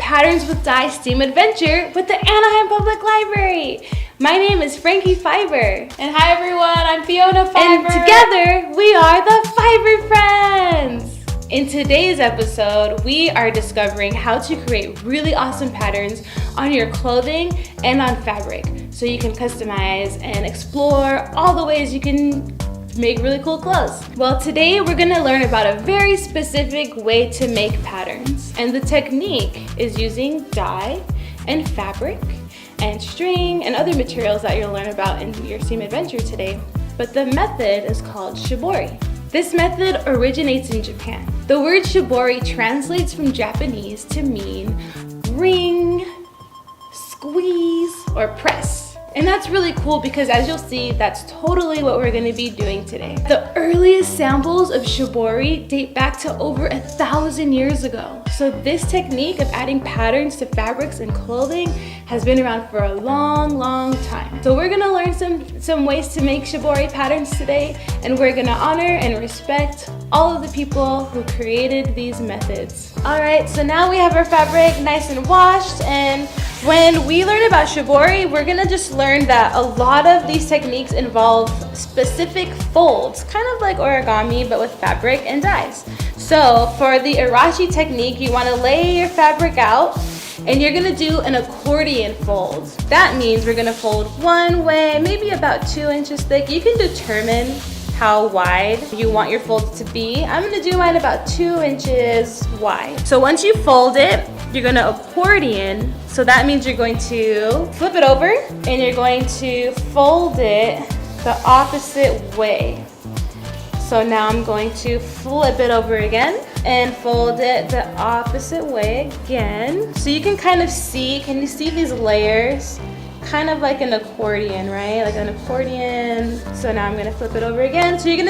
Patterns with Dye STEAM adventure with the Anaheim Public Library. My name is Frankie Fiber. And hi everyone, I'm Fiona Fiber. And together we are the Fiber Friends. In today's episode, we are discovering how to create really awesome patterns on your clothing and on fabric, so you can customize and explore all the ways you can make really cool clothes. Well, today we're gonna learn about a very specific way to make patterns. And the technique is using dye and fabric and string and other materials that you'll learn about in your STEAM adventure today. But the method is called Shibori. This method originates in Japan. The word Shibori translates from Japanese to mean wring, squeeze, or press. And that's really cool because, as you'll see, that's totally what we're gonna be doing today. The earliest samples of Shibori date back to over 1,000 years ago. So this technique of adding patterns to fabrics and clothing has been around for a long, long time. So we're gonna learn some ways to make Shibori patterns today, and we're gonna honor and respect all of the people who created these methods. All right, so now we have our fabric nice and washed, and when we learn about Shibori, we're gonna just learn that a lot of these techniques involve specific folds, kind of like origami, but with fabric and dyes. So for the Arashi technique, you wanna lay your fabric out, and you're gonna do an accordion fold. That means we're gonna fold one way, maybe about 2 inches thick. You can determine how wide you want your fold to be. I'm gonna do mine about 2 inches wide. So once you fold it, you're gonna accordion. So that means you're going to flip it over and you're going to fold it the opposite way. So now I'm going to flip it over again and fold it the opposite way again. So you can kind of see, can you see these layers? Kind of like an accordion, right? Like an accordion. So now I'm gonna flip it over again. So you're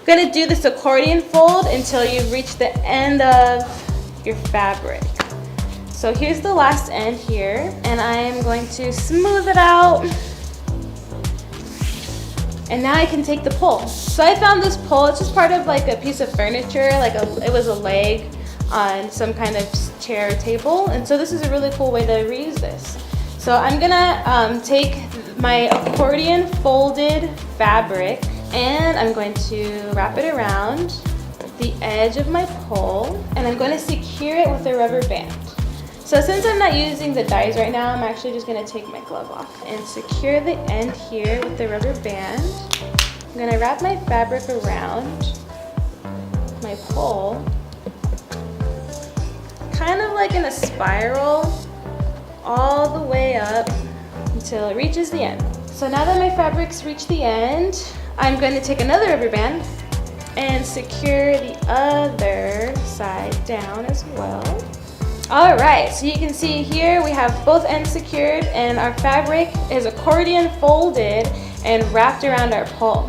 gonna do this accordion fold until you reach the end of your fabric. So here's the last end here, and I am going to smooth it out. And now I can take the pole. So I found this pole, it's just part of like a piece of furniture, it was a leg on some kind of chair or table. And so this is a really cool way to reuse this. So I'm gonna take my accordion folded fabric and I'm going to wrap it around the edge of my pole, and I'm going to secure it with a rubber band. So since I'm not using the dyes right now, I'm actually just gonna take my glove off and secure the end here with the rubber band. I'm gonna wrap my fabric around my pole, kind of like in a spiral, all the way up until it reaches the end. So now that my fabric's reached the end, I'm going to take another rubber band and secure the other side down as well. All right, so you can see here we have both ends secured and our fabric is accordion folded and wrapped around our pole.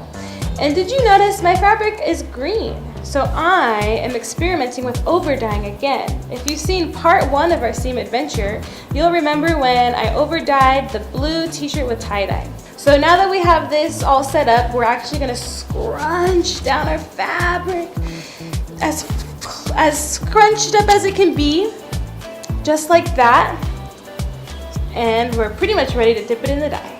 And did you notice my fabric is green? So I am experimenting with over dyeing again. If you've seen part 1 of our STEAM adventure, you'll remember when I over dyed the blue t-shirt with tie-dye. So now that we have this all set up, we're actually gonna scrunch down our fabric as scrunched up as it can be, just like that. And we're pretty much ready to dip it in the dye.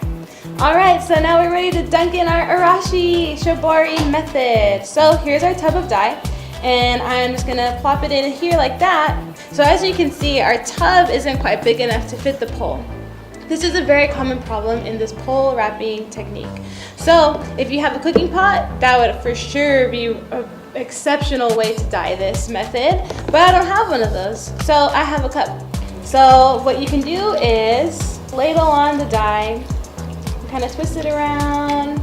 All right, so now we're ready to dunk in our Arashi Shibori method. So here's our tub of dye, and I'm just gonna plop it in here like that. So as you can see, our tub isn't quite big enough to fit the pole. This is a very common problem in this pole wrapping technique. So if you have a cooking pot, that would for sure be an exceptional way to dye this method, but I don't have one of those, so I have a cup. So what you can do is ladle on the dye, kind of twist it around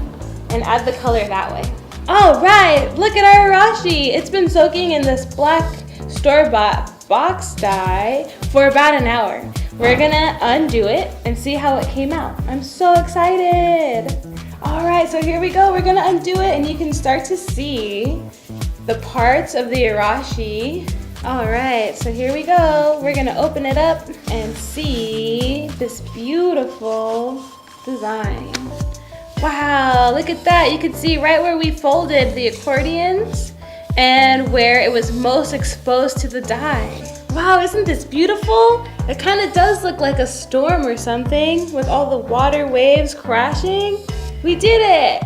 and add the color that way. All right, look at our Arashi. It's been soaking in this black store-bought box dye for about an hour. We're gonna undo it and see how it came out. I'm so excited. All right, so here we go. We're gonna undo it and you can start to see the parts of the Arashi. All right, so here we go. We're gonna open it up and see this beautiful design. Wow, look at that. You can see right where we folded the accordions and where it was most exposed to the dye. Wow, isn't this beautiful? It kind of does look like a storm or something with all the water waves crashing. We did it!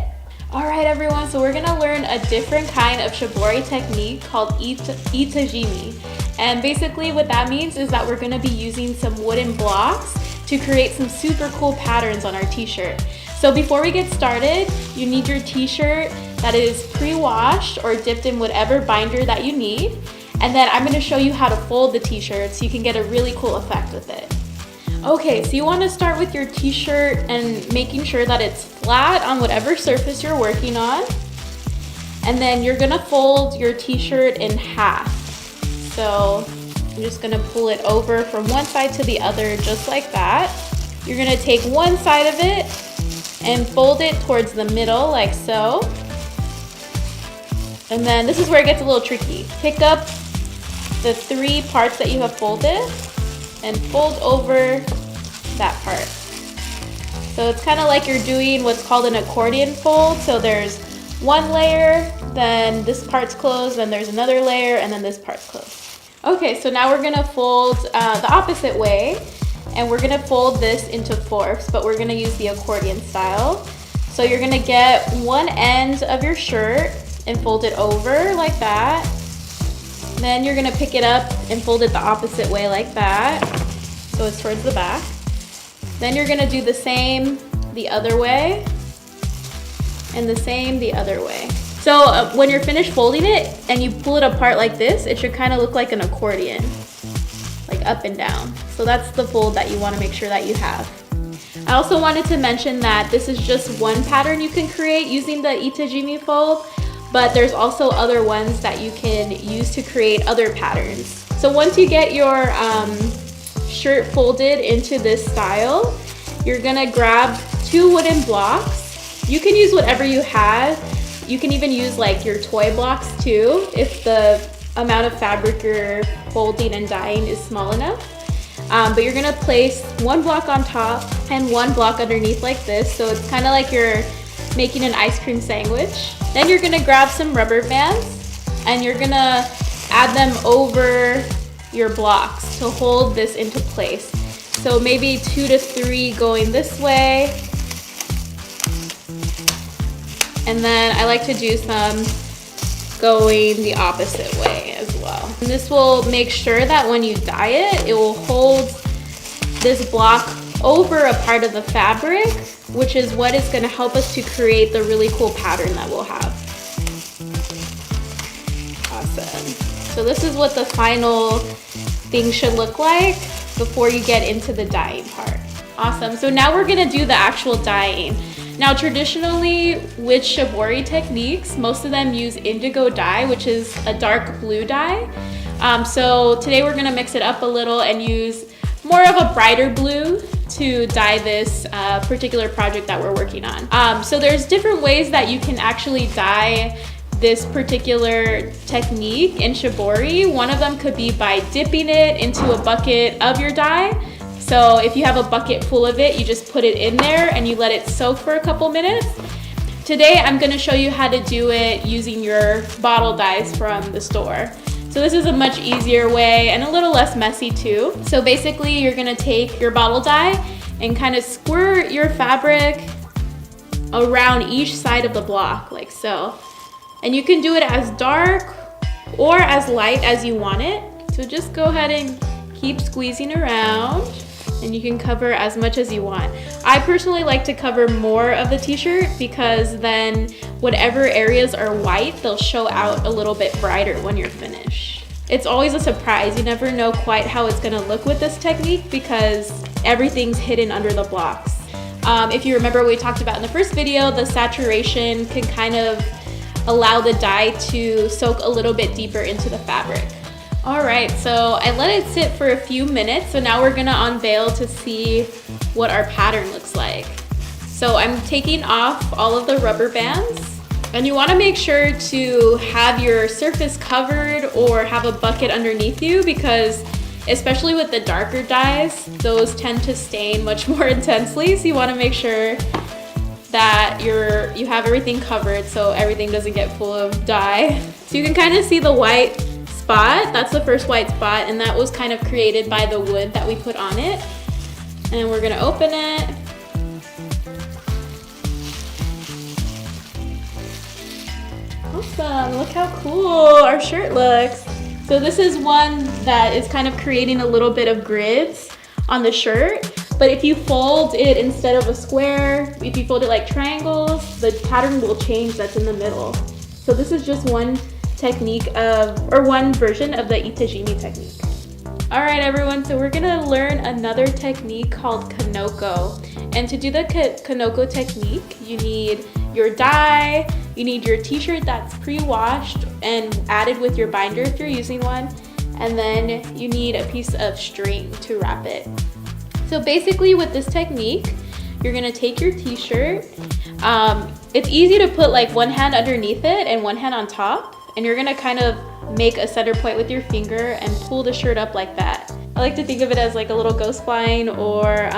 All right, everyone, so we're gonna learn a different kind of Shibori technique called Itajimi. And basically what that means is that we're gonna be using some wooden blocks to create some super cool patterns on our t-shirt. So before we get started, you need your t-shirt that is pre-washed or dipped in whatever binder that you need. And then I'm gonna show you how to fold the t-shirt so you can get a really cool effect with it. Okay, so you wanna start with your t-shirt and making sure that it's flat on whatever surface you're working on. And then you're gonna fold your t-shirt in half. So I'm just gonna pull it over from one side to the other just like that. You're gonna take one side of it and fold it towards the middle like so. And then this is where it gets a little tricky. Pick up the 3 parts that you have folded and fold over that part. So it's kind of like you're doing what's called an accordion fold. So there's one layer, then this part's closed, then there's another layer, and then this part's closed. Okay, so now we're gonna fold the opposite way, and we're gonna fold this into 4ths, but we're gonna use the accordion style. So you're gonna get one end of your shirt and fold it over like that. Then you're gonna pick it up and fold it the opposite way like that, so it's towards the back. Then you're gonna do the same the other way, and the same the other way. So when you're finished folding it and you pull it apart like this, it should kind of look like an accordion, like up and down. So that's the fold that you wanna make sure that you have. I also wanted to mention that this is just one pattern you can create using the Itajimi fold, but there's also other ones that you can use to create other patterns. So once you get your shirt folded into this style, you're gonna grab 2 wooden blocks. You can use whatever you have. You can even use like your toy blocks too, if the amount of fabric you're folding and dyeing is small enough. But you're gonna place 1 block on top and 1 block underneath like this, so it's kind of like you're making an ice cream sandwich. Then you're gonna grab some rubber bands and you're gonna add them over your blocks to hold this into place. So maybe 2 to 3 going this way. And then I like to do some going the opposite way as well. And this will make sure that when you dye it, it will hold this block over a part of the fabric, which is what is going to help us to create the really cool pattern that we'll have. Awesome. So this is what the final thing should look like before you get into the dyeing part. Awesome. So now we're going to do the actual dyeing. Now traditionally with Shibori techniques, most of them use indigo dye, which is a dark blue dye. So today we're going to mix it up a little and use more of a brighter blue to dye this particular project that we're working on. So there's different ways that you can actually dye this particular technique in Shibori. One of them could be by dipping it into a bucket of your dye. So if you have a bucket full of it, you just put it in there and you let it soak for a couple minutes. Today I'm going to show you how to do it using your bottle dyes from the store. So this is a much easier way and a little less messy too. So basically you're gonna take your bottle dye and kind of squirt your fabric around each side of the block like so. And you can do it as dark or as light as you want it. So just go ahead and keep squeezing around and you can cover as much as you want. I personally like to cover more of the t-shirt because then whatever areas are white, they'll show out a little bit brighter when you're finished. It's always a surprise. You never know quite how it's gonna look with this technique because everything's hidden under the blocks. If you remember what we talked about in the first video, the saturation can kind of allow the dye to soak a little bit deeper into the fabric. All right, so I let it sit for a few minutes. So now we're gonna unveil to see what our pattern looks like. So I'm taking off all of the rubber bands, and you wanna make sure to have your surface covered or have a bucket underneath you because especially with the darker dyes, those tend to stain much more intensely. So you wanna make sure that you have everything covered so everything doesn't get full of dye. So you can kind of see the white spot. That's the first white spot, and that was kind of created by the wood that we put on it. And we're gonna open it. Awesome, look how cool our shirt looks. So this is one that is kind of creating a little bit of grids on the shirt. But if you fold it instead of a square, if you fold it like triangles, the pattern will change that's in the middle. So this is just one technique one version of the Itajimi technique. All right, everyone, so we're gonna learn another technique called Kanoko. And to do the Kanoko technique, you need your dye, you need your t-shirt that's pre-washed and added with your binder if you're using one, and then you need a piece of string to wrap it. So basically with this technique, you're gonna take your t-shirt. It's easy to put like one hand underneath it and one hand on top, and you're gonna kind of make a center point with your finger and pull the shirt up like that. I like to think of it as like a little ghost line, or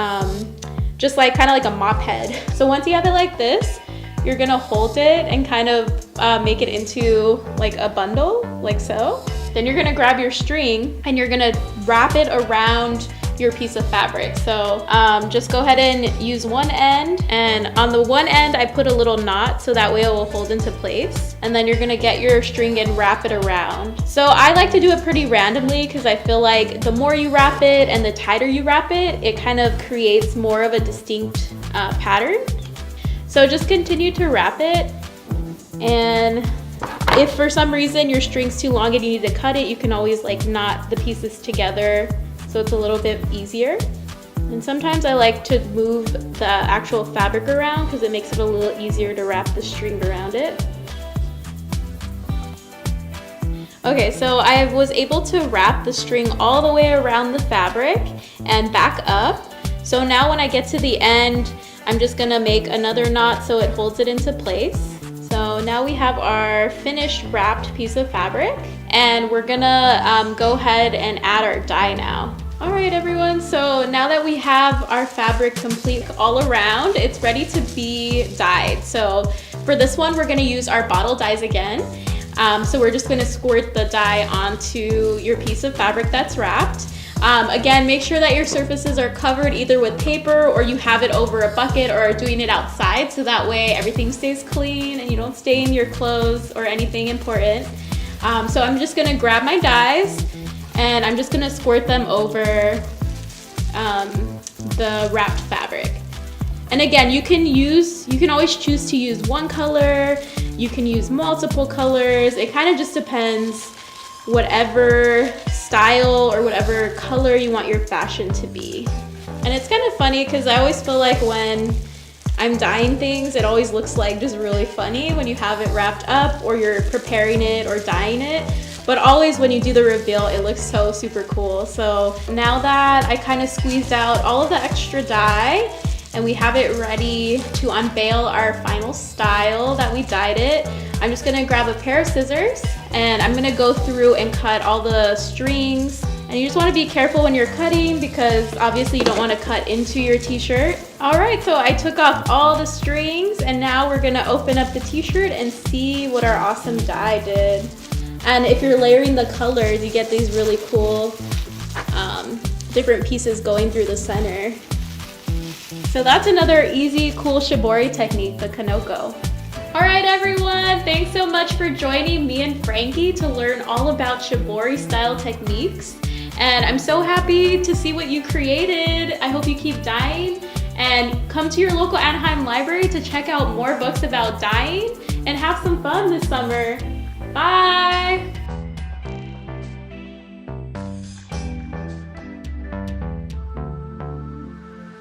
just like kind of like a mop head. So once you have it like this, you're gonna hold it and kind of make it into like a bundle, like so. Then you're gonna grab your string and you're gonna wrap it around your piece of fabric. So just go ahead and use one end, and on the one end I put a little knot so that way it will hold into place. And then you're gonna get your string and wrap it around. So I like to do it pretty randomly because I feel like the more you wrap it and the tighter you wrap it, it kind of creates more of a distinct pattern. So just continue to wrap it, and if for some reason your string's too long and you need to cut it, you can always like knot the pieces together so it's a little bit easier. And sometimes I like to move the actual fabric around because it makes it a little easier to wrap the string around it. Okay, so I was able to wrap the string all the way around the fabric and back up. So now when I get to the end, I'm just gonna make another knot so it holds it into place. So now we have our finished wrapped piece of fabric, and we're gonna go ahead and add our dye now. All right, everyone, so now that we have our fabric complete all around, it's ready to be dyed. So for this one, we're gonna use our bottle dyes again. So we're just gonna squirt the dye onto your piece of fabric that's wrapped. Again, make sure that your surfaces are covered either with paper or you have it over a bucket or are doing it outside, so that way everything stays clean and you don't stain your clothes or anything important. So I'm just gonna grab my dyes and I'm just gonna squirt them over the wrapped fabric. And again, you can always choose to use one color, you can use multiple colors. It kind of just depends whatever style or whatever color you want your fashion to be. And it's kind of funny because I always feel like when I'm dyeing things, it always looks like just really funny when you have it wrapped up or you're preparing it or dyeing it. But always when you do the reveal, it looks so super cool. So now that I kind of squeezed out all of the extra dye and we have it ready to unveil our final style that we dyed it, I'm just gonna grab a pair of scissors and I'm gonna go through and cut all the strings. And you just wanna be careful when you're cutting because obviously you don't wanna cut into your t-shirt. All right, so I took off all the strings and now we're gonna open up the t-shirt and see what our awesome dye did. And if you're layering the colors, you get these really cool different pieces going through the center. So that's another easy, cool Shibori technique, the Kanoko. All right, everyone, thanks so much for joining me and Frankie to learn all about Shibori style techniques. And I'm so happy to see what you created. I hope you keep dyeing and come to your local Anaheim library to check out more books about dyeing and have some fun this summer. Bye.